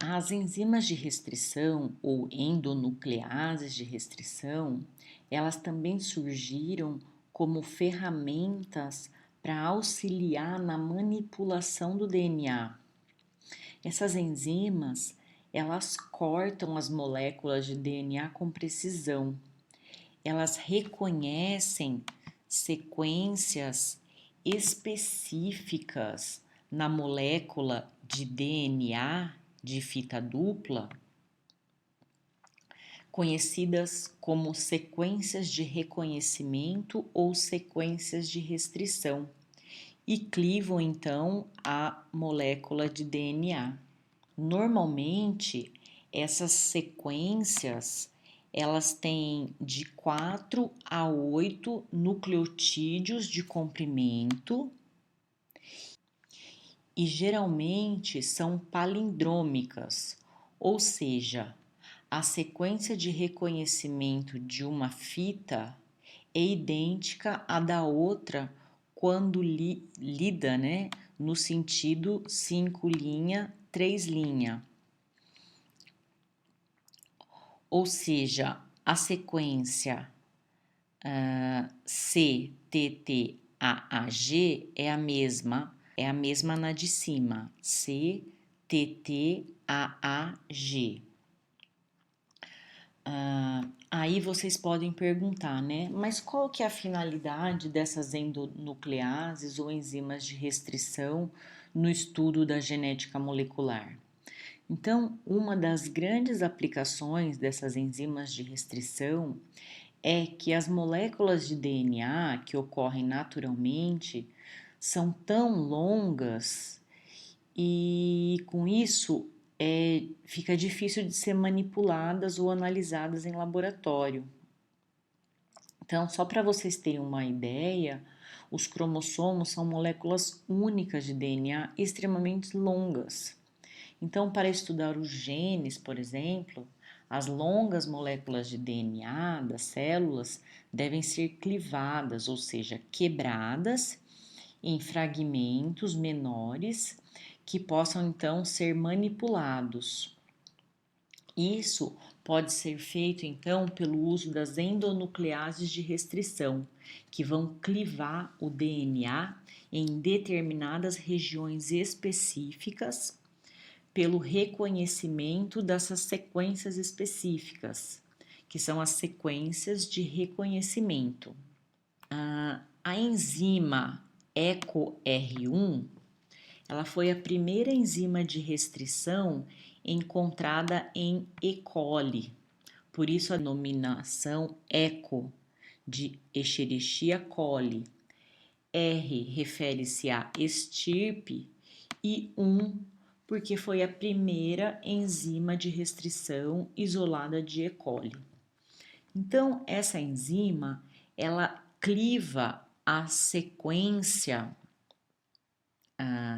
As enzimas de restrição ou endonucleases de restrição, elas também surgiram como ferramentas para auxiliar na manipulação do DNA. Essas enzimas, elas cortam as moléculas de DNA com precisão. Elas reconhecem sequências específicas na molécula de DNA de fita dupla, conhecidas como sequências de reconhecimento ou sequências de restrição, e clivam então a molécula de DNA. Normalmente, essas sequências elas têm de 4 a 8 nucleotídeos de comprimento e geralmente são palindrômicas, ou seja, a sequência de reconhecimento de uma fita é idêntica à da outra quando lida, né, no sentido 5 linha, 3 linha. Ou seja, a sequência CTTAAG é a mesma na de cima, CTTAAG. Aí vocês podem perguntar, né? Mas qual que é a finalidade dessas endonucleases ou enzimas de restrição no estudo da genética molecular? Então, uma das grandes aplicações dessas enzimas de restrição é que as moléculas de DNA que ocorrem naturalmente são tão longas e com isso fica difícil de ser manipuladas ou analisadas em laboratório. Então, só para vocês terem uma ideia, os cromossomos são moléculas únicas de DNA extremamente longas. Então, para estudar os genes, por exemplo, as longas moléculas de DNA das células devem ser clivadas, ou seja, quebradas em fragmentos menores que possam então ser manipulados. Isso pode ser feito então pelo uso das endonucleases de restrição, que vão clivar o DNA em determinadas regiões específicas pelo reconhecimento dessas sequências específicas, que são as sequências de reconhecimento. A enzima EcoR1, ela foi a primeira enzima de restrição encontrada em E. coli, por isso a denominação ECO, de Escherichia coli. R refere-se à estirpe e 1 porque foi a primeira enzima de restrição isolada de E. coli. Então, essa enzima, ela cliva a sequência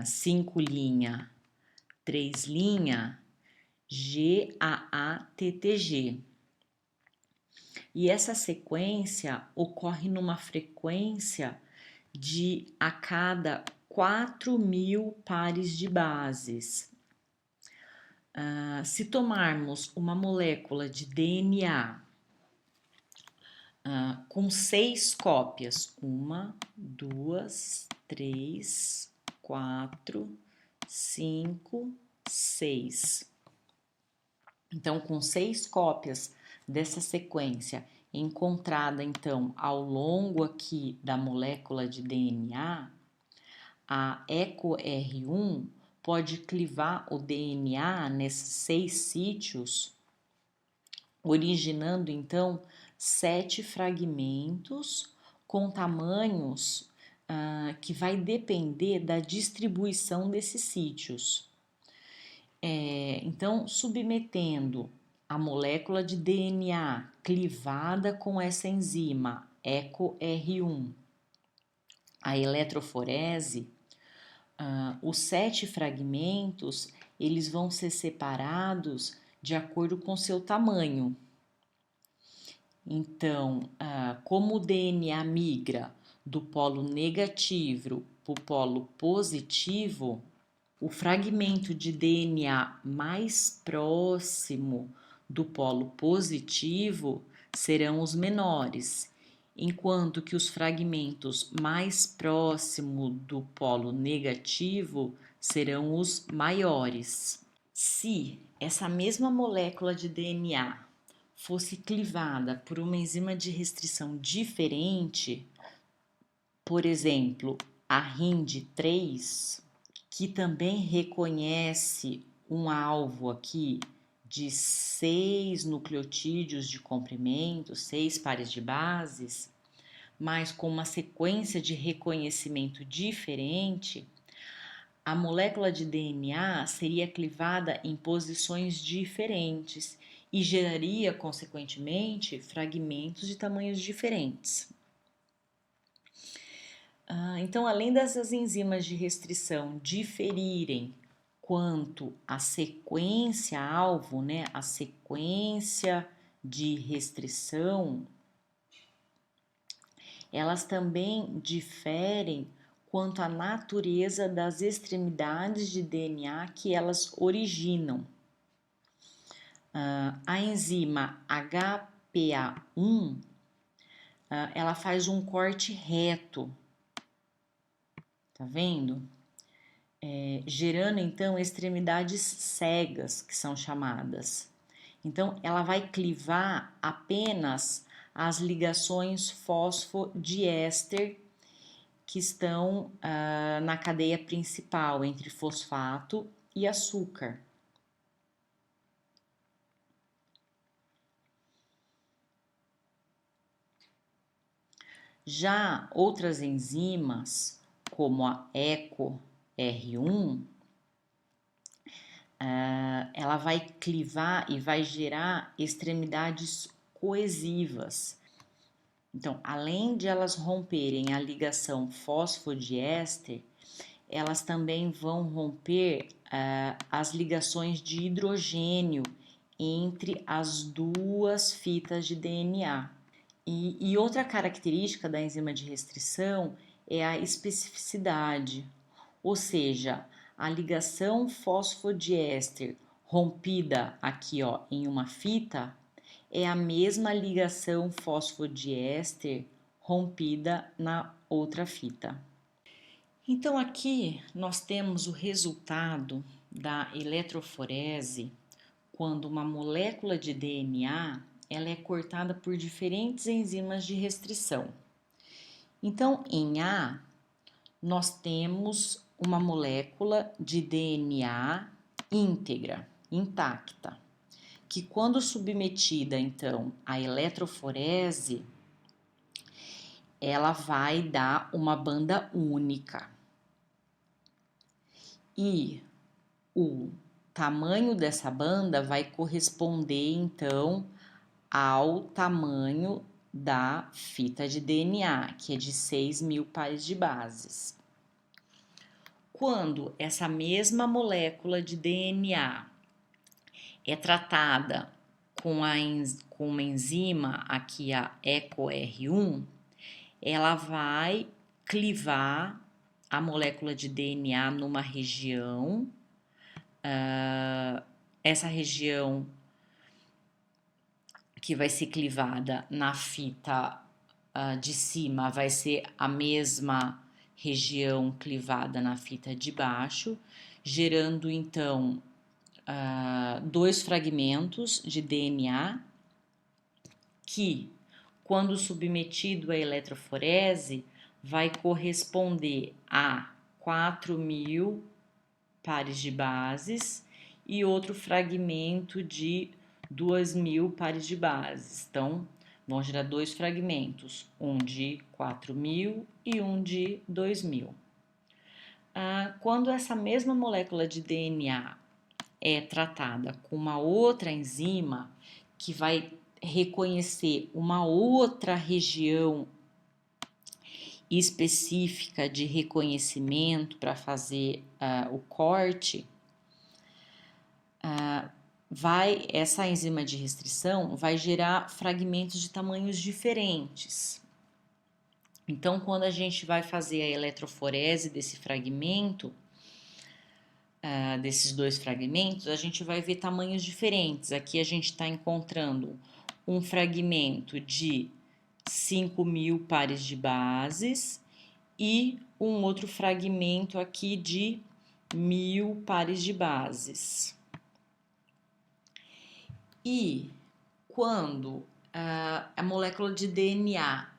5 linha, 3 linha, GAATTG. E essa sequência ocorre numa frequência de a cada 4.000 pares de bases. Se tomarmos uma molécula de DNA com 6 cópias, 1, 2, 3, 4, 5, 6. Então, com 6 cópias dessa sequência encontrada então ao longo aqui da molécula de DNA, a EcoR1 pode clivar o DNA nesses 6 sítios, originando então 7 fragmentos com tamanhos que vai depender da distribuição desses sítios. Então, submetendo a molécula de DNA clivada com essa enzima EcoR1 à eletroforese, os 7 fragmentos eles vão ser separados de acordo com seu tamanho. Então, como o DNA migra do polo negativo para o polo positivo, O fragmento de DNA mais próximo do polo positivo serão os menores, enquanto que os fragmentos mais próximos do polo negativo serão os maiores. Se essa mesma molécula de DNA fosse clivada por uma enzima de restrição diferente, por exemplo, a RIND3, que também reconhece um alvo aqui de 6 nucleotídeos de comprimento, 6 pares de bases, mas com uma sequência de reconhecimento diferente, a molécula de DNA seria clivada em posições diferentes e geraria, consequentemente, fragmentos de tamanhos diferentes. Então, além dessas enzimas de restrição diferirem quanto à sequência alvo, né, a sequência de restrição, elas também diferem quanto à natureza das extremidades de DNA que elas originam. A enzima HPA1, ela faz um corte reto, tá vendo? Gerando então extremidades cegas, que são chamadas. Então, ela vai clivar apenas as ligações fosfodiéster que estão na cadeia principal entre fosfato e açúcar. Já outras enzimas, como a EcoR1, ela vai clivar e vai gerar extremidades coesivas. Então, além de elas romperem a ligação fosfodiéster, elas também vão romper as ligações de hidrogênio entre as duas fitas de DNA. E outra característica da enzima de restrição é a especificidade, ou seja, a ligação fosfodiéster rompida aqui ó, em uma fita é a mesma ligação fosfodiéster rompida na outra fita. Então aqui nós temos o resultado da eletroforese quando uma molécula de DNA ela é cortada por diferentes enzimas de restrição. Então em A nós temos uma molécula de DNA íntegra, intacta, que quando submetida então à eletroforese, ela vai dar uma banda única. E o tamanho dessa banda vai corresponder então ao tamanho da fita de DNA, que é de 6.000 pares de bases. Quando essa mesma molécula de DNA é tratada com uma enzima, aqui a EcoR1, ela vai clivar a molécula de DNA numa região, essa região que vai ser clivada na fita de cima vai ser a mesma região clivada na fita de baixo, gerando então dois fragmentos de DNA que, quando submetido à eletroforese, vai corresponder a 4.000 pares de bases e outro fragmento de 2.000 pares de bases. Então, vão gerar dois fragmentos, um de 4.000 e um de 2.000. Quando essa mesma molécula de DNA é tratada com uma outra enzima que vai reconhecer uma outra região específica de reconhecimento para fazer o corte, essa enzima de restrição vai gerar fragmentos de tamanhos diferentes. Então, quando a gente vai fazer a eletroforese desse fragmento, desses dois fragmentos, a gente vai ver tamanhos diferentes. Aqui a gente está encontrando um fragmento de 5.000 pares de bases e um outro fragmento aqui de 1.000 pares de bases. E quando a molécula de DNA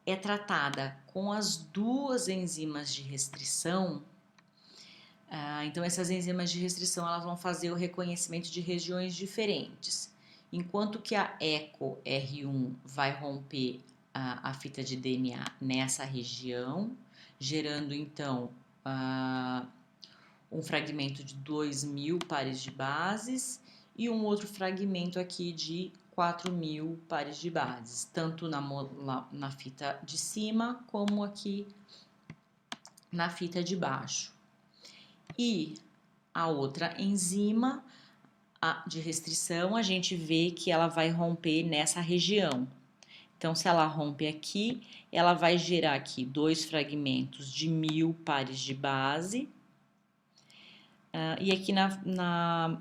é tratada com as duas enzimas de restrição, então essas enzimas de restrição elas vão fazer o reconhecimento de regiões diferentes. Enquanto que a ECO R1 vai romper a fita de DNA nessa região, gerando então um fragmento de 2.000 pares de bases e um outro fragmento aqui de 4.000 pares de bases, tanto na fita de cima como aqui na fita de baixo. E a outra enzima de restrição, a gente vê que ela vai romper nessa região. Então, se ela rompe aqui, ela vai gerar aqui dois fragmentos de 1.000 pares de base. E aqui na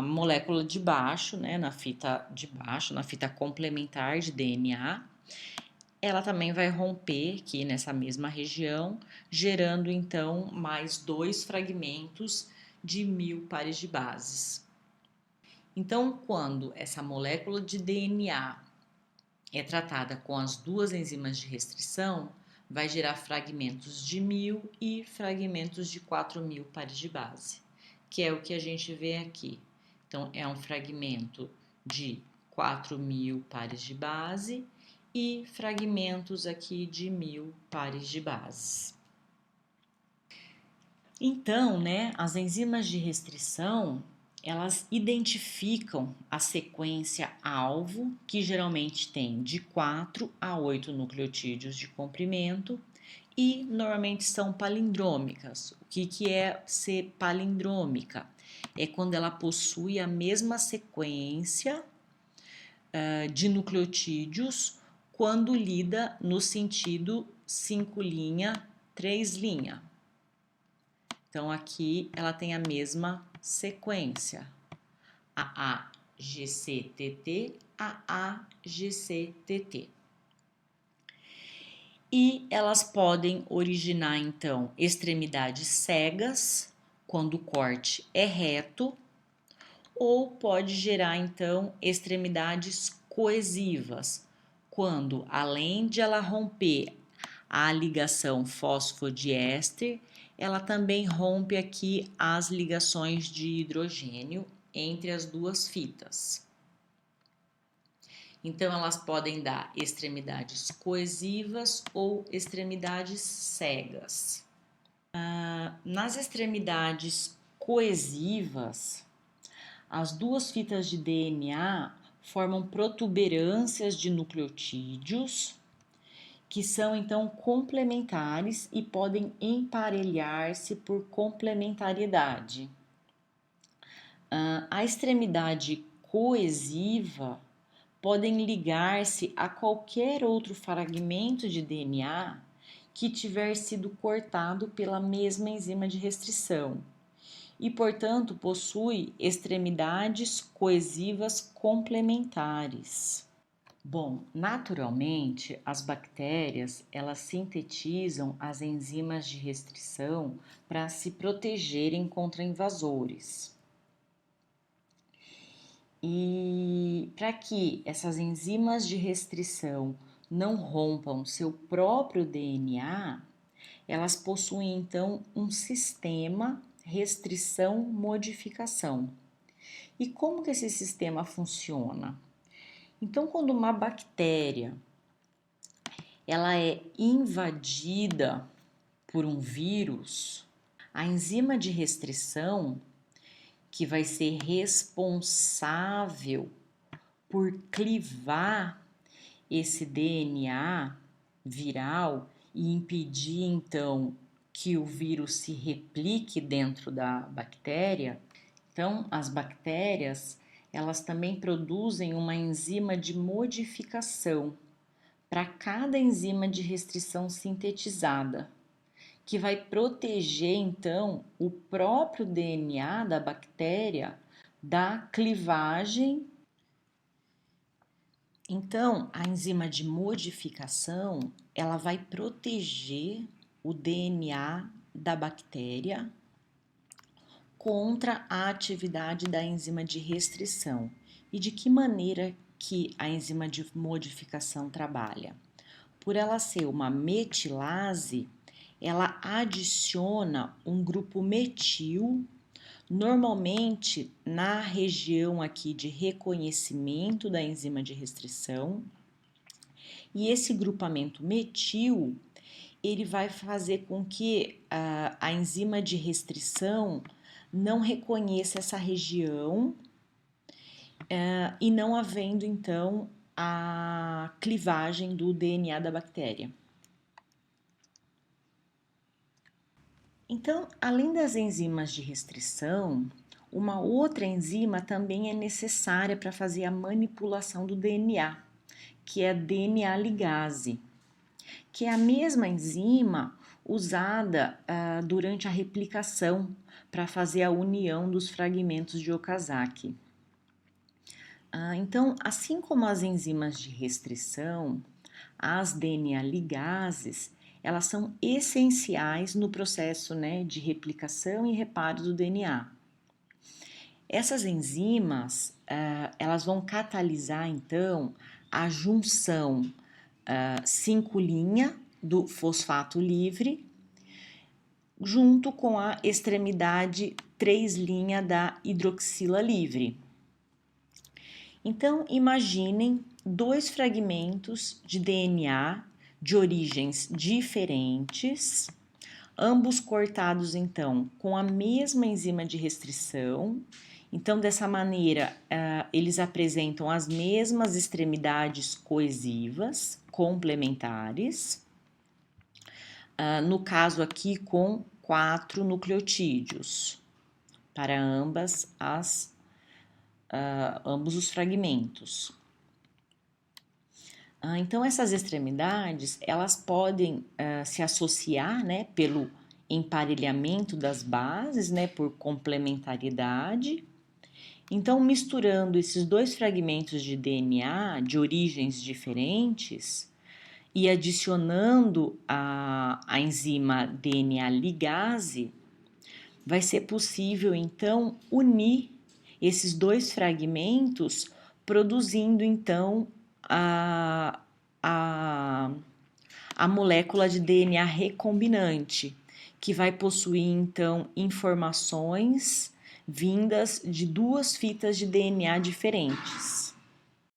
molécula de baixo, né, na fita de baixo, na fita complementar de DNA, ela também vai romper aqui nessa mesma região, gerando então mais dois fragmentos de 1.000 pares de bases. Então, quando essa molécula de DNA é tratada com as duas enzimas de restrição, vai gerar fragmentos de 1.000 e fragmentos de 4.000 pares de base, que é o que a gente vê aqui. Então, é um fragmento de 4.000 pares de base e fragmentos aqui de 1.000 pares de bases. Então, né, as enzimas de restrição, elas identificam a sequência alvo, que geralmente tem de 4 a 8 nucleotídeos de comprimento e normalmente são palindrômicas. O que é ser palindrômica? É quando ela possui a mesma sequência de nucleotídeos quando lida no sentido 5' 3'. Então, aqui ela tem a mesma sequência, AAGCTT, AAGCTT. E elas podem originar, então, extremidades cegas, quando o corte é reto, ou pode gerar, então, extremidades coesivas, quando, além de ela romper a ligação fosfodiéster, ela também rompe aqui as ligações de hidrogênio entre as duas fitas. Então, elas podem dar extremidades coesivas ou extremidades cegas. Nas extremidades coesivas, as duas fitas de DNA formam protuberâncias de nucleotídeos, que são então complementares e podem emparelhar-se por complementariedade. A extremidade coesiva podem ligar-se a qualquer outro fragmento de DNA que tiver sido cortado pela mesma enzima de restrição e, portanto, possui extremidades coesivas complementares. Bom, naturalmente, as bactérias, elas sintetizam as enzimas de restrição para se protegerem contra invasores. E para que essas enzimas de restrição não rompam seu próprio DNA, elas possuem então um sistema restrição-modificação. E como que esse sistema funciona? Então, quando uma bactéria ela é invadida por um vírus, a enzima de restrição, que vai ser responsável por clivar esse DNA viral e impedir então que o vírus se replique dentro da bactéria. Então, as bactérias elas também produzem uma enzima de modificação para cada enzima de restrição sintetizada, que vai proteger então o próprio DNA da bactéria da clivagem. Então, a enzima de modificação, ela vai proteger o DNA da bactéria contra a atividade da enzima de restrição. E de que maneira que a enzima de modificação trabalha? Por ela ser uma metilase, ela adiciona um grupo metil, normalmente na região aqui de reconhecimento da enzima de restrição. E esse grupamento metil, ele vai fazer com que a enzima de restrição não reconheça essa região e não havendo, então, a clivagem do DNA da bactéria. Então, além das enzimas de restrição, uma outra enzima também é necessária para fazer a manipulação do DNA, que é a DNA ligase, que é a mesma enzima usada durante a replicação para fazer a união dos fragmentos de Okazaki. Então, assim como as enzimas de restrição, as DNA ligases, elas são essenciais no processo, né, de replicação e reparo do DNA. Essas enzimas, elas vão catalisar, então, a junção 5' do fosfato livre junto com a extremidade 3' da hidroxila livre. Então, imaginem dois fragmentos de DNA de origens diferentes, ambos cortados, então, com a mesma enzima de restrição. Então, dessa maneira, eles apresentam as mesmas extremidades coesivas, complementares. No caso aqui, com 4 nucleotídeos para ambos os fragmentos. Então, essas extremidades, elas podem se associar, né, pelo emparelhamento das bases, né, por complementariedade. Então, misturando esses dois fragmentos de DNA de origens diferentes e adicionando a enzima DNA ligase, vai ser possível, então, unir esses dois fragmentos, produzindo, então, a molécula de DNA recombinante, que vai possuir, então, informações vindas de duas fitas de DNA diferentes.